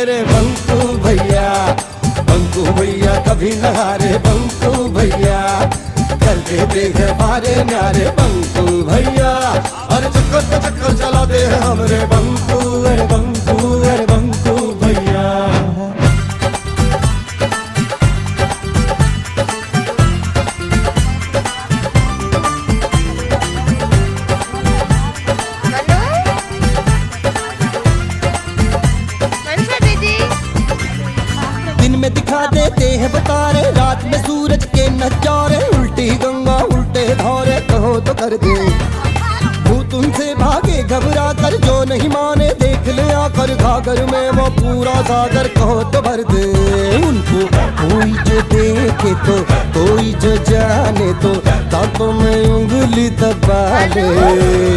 मेरे बंकू भैया कभी न हारे बंकू भैया कर देते हैं पारे न्यारे बंकू भैया और चक्कर चलाते हैं हमरे बंकू अरे बंकू भैया। दिन में दिखा देते हैं बतारे, रात में सूरज के नजारे, उल्टी गंगा उल्टे धारे कहो तो कर दे। भूत उनसे भागे घबरा कर, जो नहीं माने देख ले आकर घाघर में वो पूरा सागर कहो तो भर दे। उनको कोई जो देखे तो कोई जो जाने तो दांतों में उंगली दबा ले।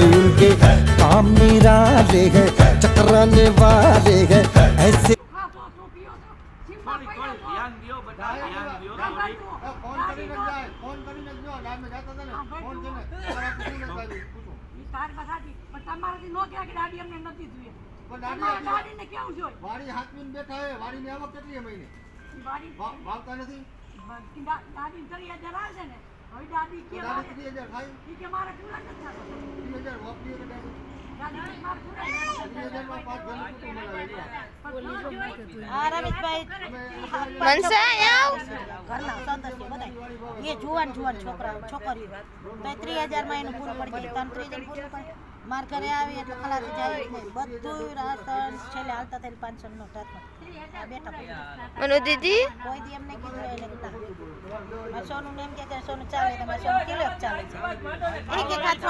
उनके काम निराले हैं चकराने वाले हैं ऐसे। વાડી હાથવીને બેઠા હે, વાડીની આવક કેટલી મહિને વાવતા નથી? દાદી 3000 આવે છે ને, હવે દાદી કે 3000 ખાય ઈ કે મારે પૂરા નથી થતા 3000 વાપરીએ કે દાદી મારે પૂરા 3000 માં 5 ઘર કુટુંબ મળે। આ રમેશભાઈ મનસા આવ ઘરના સદસ્ય બધાય એ જુવાન છોકરાઓ છોકરીઓ તો 3000 માં એનું પૂરું પડી જાય, 3000 પૂરું પડે। માર ઘરે આવી એટલે ખલાસ જાય ને બધું રાશન છેલ્લે હાલતા થઈને 500 નો ટાટમાં બેઠા મનુ દીદી કોઈ દી એમને કીધું એટલે ના સોનું ને એમ કે સોનું ચાલે તમારે સોનું કિલો ચાલે છે એક એક હાથ